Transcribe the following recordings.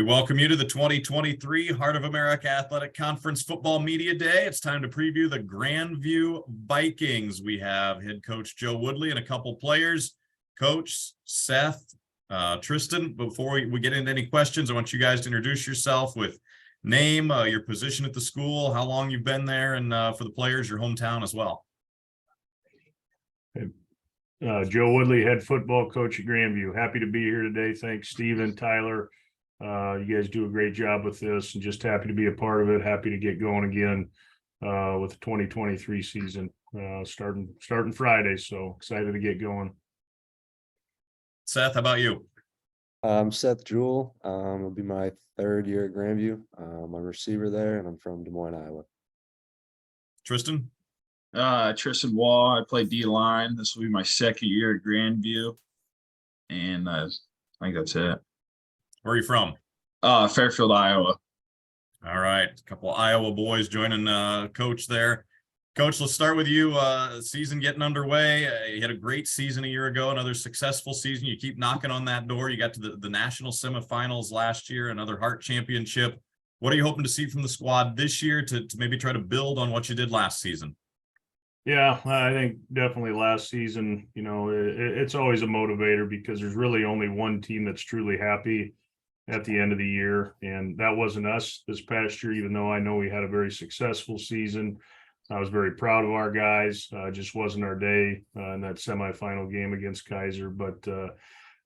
We welcome you to the 2023 Heart of America Athletic Conference Football Media Day. It's time to preview the Grandview Vikings. We have head coach Joe Woodley and a couple players. Coach, Seth, Tristan, before we get into any questions, I want you guys to introduce yourself with name, your position at the school, how long you've been there, and for the players, your hometown as well. Joe Woodley, head football coach at Grandview. Happy to be here today. Thanks, Stephen, Tyler. You guys do a great job with this, and just happy to be a part of it. Happy to get going again with the 2023 season starting Friday. So excited to get going. Seth, how about you? I'm Seth Jewell. It'll be my third year at Grandview. I'm a receiver there, and I'm from Des Moines, Iowa. Tristan? Tristan Wall. I play D-line. This will be my second year at Grandview. And I think that's it. Where are you from? Fairfield, Iowa. All right. A couple of Iowa boys joining Coach there. Coach, let's start with you. Season getting underway. You had a great season a year ago, another successful season. You keep knocking on that door. You got to the national semifinals last year, another Hart championship. What are you hoping to see from the squad this year to maybe try to build on what you did last season? Yeah, I think definitely last season, it's always a motivator because there's really only one team that's truly happy at the end of the year. And that wasn't us this past year, even though I know we had a very successful season. I was very proud of our guys. Just wasn't our day in that semifinal game against Kaiser. But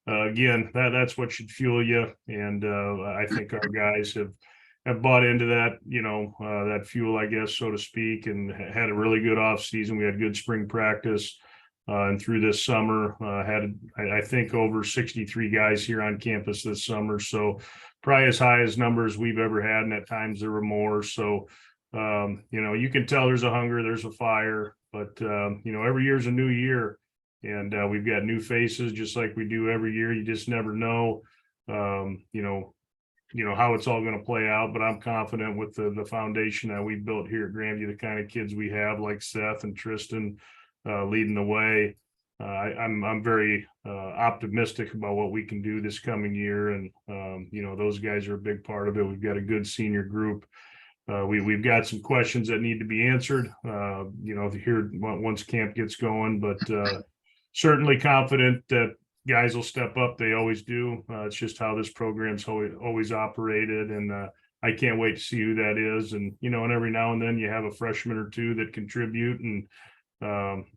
again, that's what should fuel you. And I think our guys have bought into that, that fuel, I guess, so to speak, and had a really good off season. We had good spring practice. And through this summer, I think over 63 guys here on campus this summer. So probably as high as numbers we've ever had. And at times there were more. So, you can tell there's a hunger, there's a fire, but, every year's a new year, and we've got new faces just like we do every year. You just never know, how it's all going to play out, but I'm confident with the foundation that we built here at Grandview, the kind of kids we have like Seth and Tristan, leading the way. I'm very optimistic about what we can do this coming year. And, those guys are a big part of it. We've got a good senior group. We've got some questions that need to be answered, here once camp gets going, but certainly confident that guys will step up. They always do. It's just how this program's always operated. And I can't wait to see who that is. And, and every now and then you have a freshman or two that contribute, and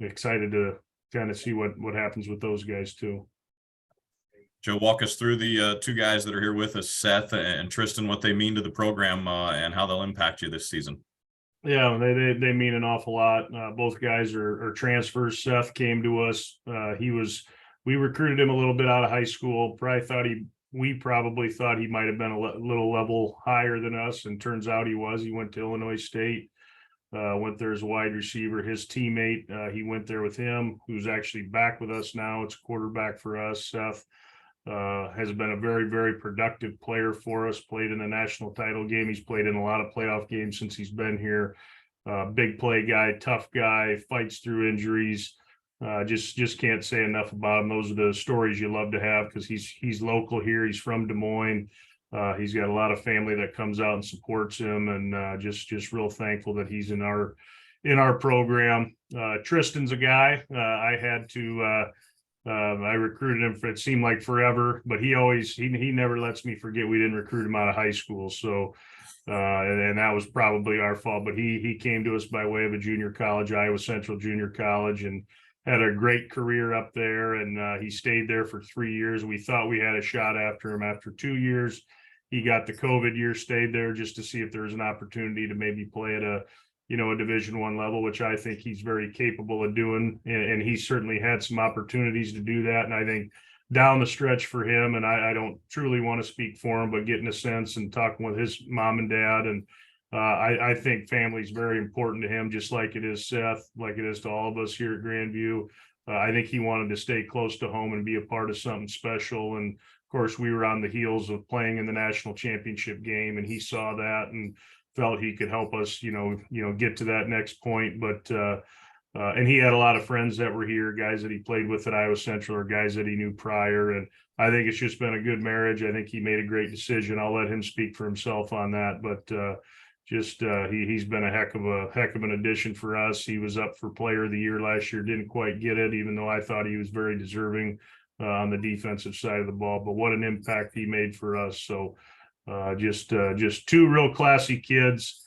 excited to kind of see what happens with those guys too. Joe, walk us through the two guys that are here with us, Seth and Tristan, what they mean to the program and how they'll impact you this season. Yeah, they mean an awful lot. Both guys are transfers. Seth came to us. We recruited him a little bit out of high school. We probably thought he might have been a little level higher than us, and turns out he was. He went to Illinois State. Went there as a wide receiver. His teammate, he went there with him, who's actually back with us now. It's a quarterback for us. Seth has been a very, very productive player for us, played in a national title game. He's played in a lot of playoff games since he's been here. Big play guy, tough guy, fights through injuries. Just can't say enough about him. Those are the stories you love to have because he's local here. He's from Des Moines. He's got a lot of family that comes out and supports him, and just real thankful that he's in our program. Tristan's a guy I recruited him for, it seemed like forever, but he never lets me forget we didn't recruit him out of high school. So and that was probably our fault, but he came to us by way of a junior college, Iowa Central Junior College, and had a great career up there. And he stayed there for 3 years. We thought we had a shot after him after 2 years. He got the COVID year, stayed there just to see if there was an opportunity to maybe play at a Division I level, which I think he's very capable of doing. And he certainly had some opportunities to do that. And I think down the stretch for him, and I don't truly want to speak for him, but getting a sense and talking with his mom and dad, and I think family is very important to him, just like it is Seth, like it is to all of us here at Grandview. I think he wanted to stay close to home and be a part of something special. And of course, we were on the heels of playing in the national championship game, and he saw that and felt he could help us, get to that next point. But And he had a lot of friends that were here, guys that he played with at Iowa Central or guys that he knew prior. And I think it's just been a good marriage. I think he made a great decision. I'll let him speak for himself on that, but he's been a heck of an addition for us. He was up for player of the year last year, didn't quite get it, even though I thought he was very deserving on the defensive side of the ball, but what an impact he made for us. So just two real classy kids.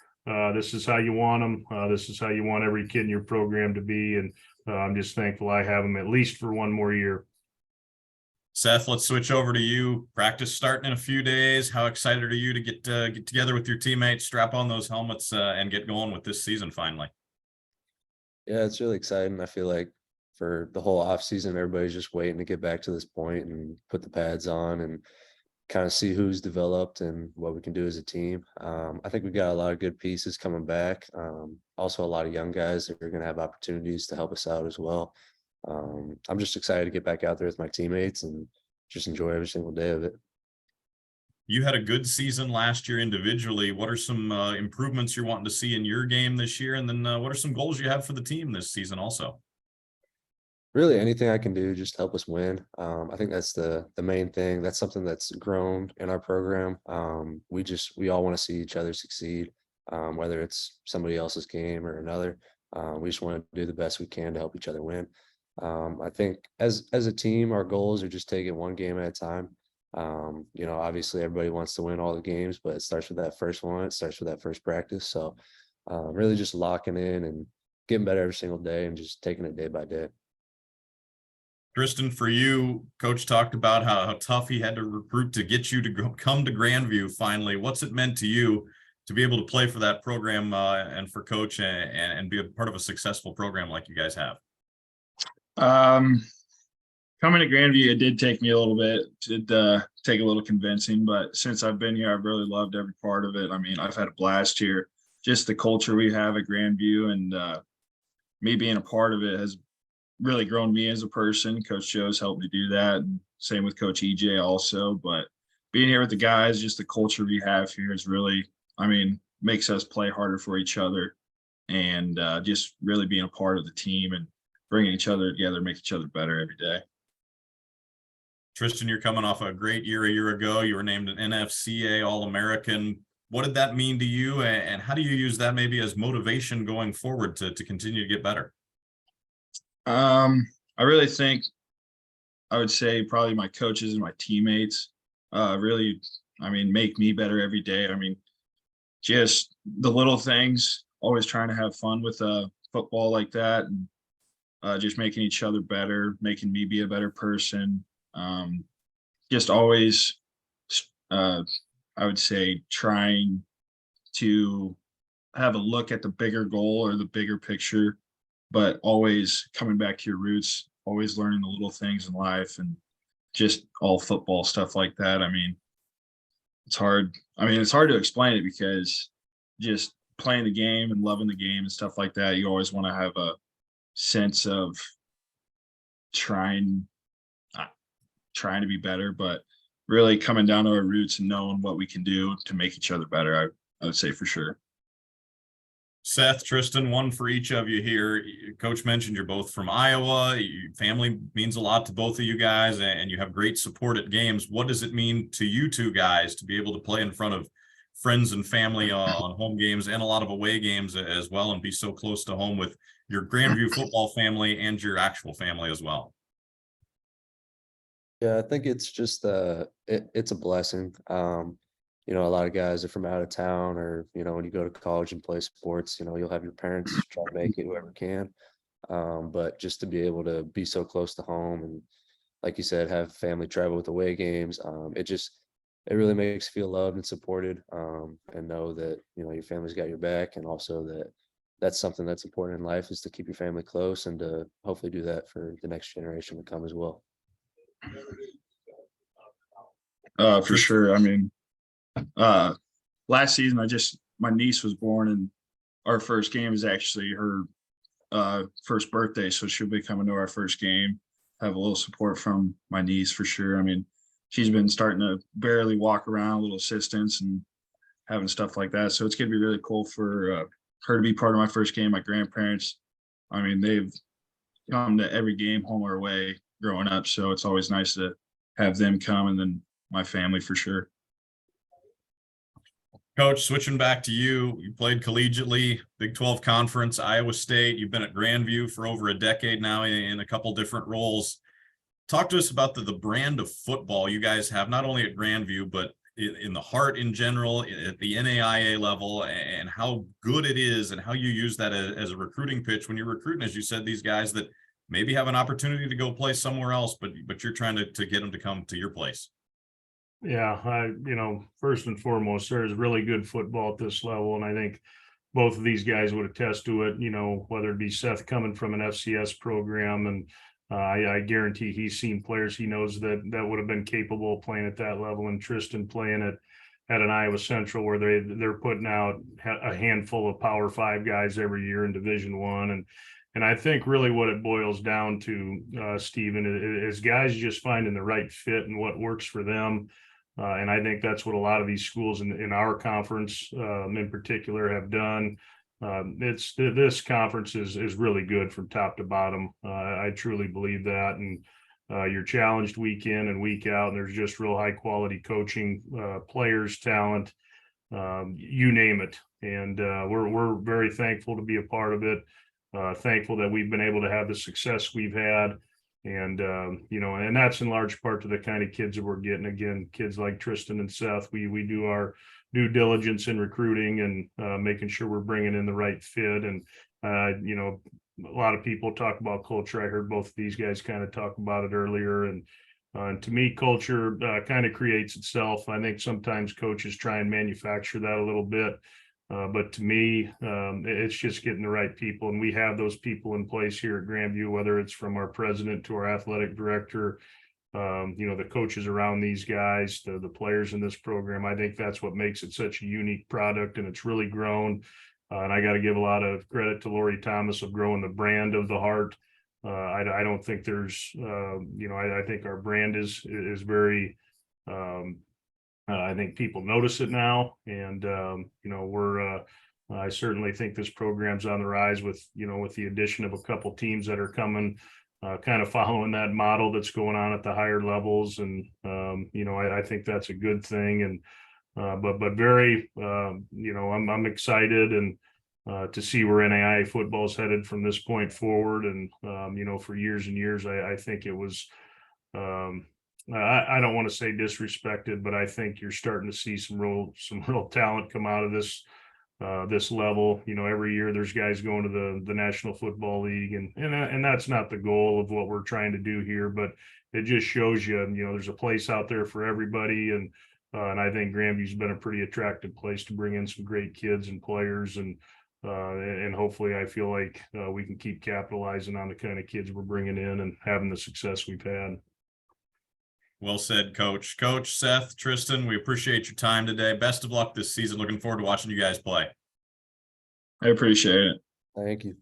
This is how you want them. This is how you want every kid in your program to be. And I'm just thankful I have them at least for one more year. Seth, let's switch over to you. Practice starting in a few days. How excited are you to get together with your teammates, strap on those helmets, and get going with this season finally? Yeah, it's really exciting. I feel like for the whole off season, everybody's just waiting to get back to this point and put the pads on and kind of see who's developed and what we can do as a team. I think we got a lot of good pieces coming back. Also, a lot of young guys that are going to have opportunities to help us out as well. I'm just excited to get back out there with my teammates and just enjoy every single day of it. You had a good season last year individually. What are some improvements you're wanting to see in your game this year? And then what are some goals you have for the team this season also? Really, anything I can do just to help us win. I think that's the main thing. That's something that's grown in our program. We all want to see each other succeed, whether it's somebody else's game or another. We just want to do the best we can to help each other win. I think as a team, our goals are just taking one game at a time. Obviously everybody wants to win all the games, but it starts with that first one. It starts with that first practice. So really just locking in and getting better every single day and just taking it day by day. Tristan, for you, Coach talked about how tough he had to recruit to get you to come to Grandview finally. What's it meant to you to be able to play for that program and for Coach and be a part of a successful program like you guys have? Coming to Grandview, it did take me a little bit. It did take a little convincing, but since I've been here, I've really loved every part of it. I mean, I've had a blast here. Just the culture we have at Grandview and me being a part of it has really grown me as a person. Coach Joe's helped me do that. And same with Coach EJ also. But being here with the guys, just the culture we have here is really, makes us play harder for each other and just really being a part of the team and bringing each other together, make each other better every day. Tristan, you're coming off a great year a year ago. You were named an NFCA All-American. What did that mean to you? And how do you use that maybe as motivation going forward to continue to get better? I really think I would say probably my coaches and my teammates really, make me better every day. Just the little things, always trying to have fun with football like that and just making each other better, making me be a better person. Just always, I would say, trying to have a look at the bigger goal or the bigger picture, but always coming back to your roots, always learning the little things in life and just all football stuff like that. It's hard. It's hard to explain it because just playing the game and loving the game and stuff like that, you always want to have a sense of trying to be better, but really coming down to our roots and knowing what we can do to make each other better. I would say for sure. Seth, Tristan, one for each of you here. Coach mentioned you're both from Iowa. Your family means a lot to both of you guys, and you have great support at games. What does it mean to you two guys to be able to play in front of friends and family on home games and a lot of away games as well, and be so close to home with your Grandview football family and your actual family as well? Yeah, I think it's just it's a blessing. A lot of guys are from out of town or, when you go to college and play sports, you'll have your parents try to make it whoever can. But just to be able to be so close to home and, like you said, have family travel with away games, it really makes you feel loved and supported, and know that, your family's got your back, and also that that's something that's important in life is to keep your family close and to hopefully do that for the next generation to come as well. For sure. Last season, my niece was born and our first game is actually her first birthday. So she'll be coming to our first game, have a little support from my niece for sure. She's been starting to barely walk around, a little assistance and having stuff like that. So it's going to be really cool for her to be part of my first game. My grandparents I mean, they've come to every game, home or away, growing up. So it's always nice to have them come, and then my family for sure. Coach, switching back to you, you played collegiately, Big 12 Conference, Iowa State. You've been at Grandview for over a decade now in a couple different roles. Talk to us about the brand of football you guys have, not only at Grandview, but in the heart in general, at the NAIA level, and how good it is and how you use that as a recruiting pitch when you're recruiting, as you said, these guys that maybe have an opportunity to go play somewhere else, but you're trying to get them to come to your place. Yeah, first and foremost, there's really good football at this level, and I think both of these guys would attest to it. Whether it be Seth coming from an FCS program, and I guarantee he's seen players he knows that would have been capable of playing at that level, and Tristan playing at an Iowa Central where they're putting out a handful of Power 5 guys every year in Division I, and I think really what it boils down to, Stephen, is guys just finding the right fit and what works for them. And I think that's what a lot of these schools in our conference in particular have done. This conference is really good from top to bottom. I truly believe that. And you're challenged week in and week out, and there's just real high quality coaching, players, talent, you name it. And we're very thankful to be a part of it. Thankful that we've been able to have the success we've had. And, and that's in large part to the kind of kids that we're getting. Again, kids like Tristan and Seth, we do our due diligence in recruiting and making sure we're bringing in the right fit. And, a lot of people talk about culture. I heard both of these guys kind of talk about it earlier. And to me, culture kind of creates itself. I think sometimes coaches try and manufacture that a little bit. But to me, it's just getting the right people. And we have those people in place here at Grandview, whether it's from our president to our athletic director, the coaches around these guys, the players in this program. I think that's what makes it such a unique product, and it's really grown. And I got to give a lot of credit to Lori Thomas of growing the brand of the Heart. I don't think there's, I think our brand is very, I think people notice it now, and I certainly think this program's on the rise with the addition of a couple teams that are coming, kind of following that model that's going on at the higher levels, and I think that's a good thing. And but very, I'm excited and to see where NAIA football is headed from this point forward. And for years and years, I think it was. I don't want to say disrespected, but I think you're starting to see some real talent come out of this level. Every year there's guys going to the National Football League, and that's not the goal of what we're trying to do here, but it just shows you, there's a place out there for everybody. And I think Grandview's been a pretty attractive place to bring in some great kids and players, and hopefully I feel like we can keep capitalizing on the kind of kids we're bringing in and having the success we've had. Well said, Coach. Coach, Seth, Tristan, we appreciate your time today. Best of luck this season. Looking forward to watching you guys play. I appreciate it. Thank you.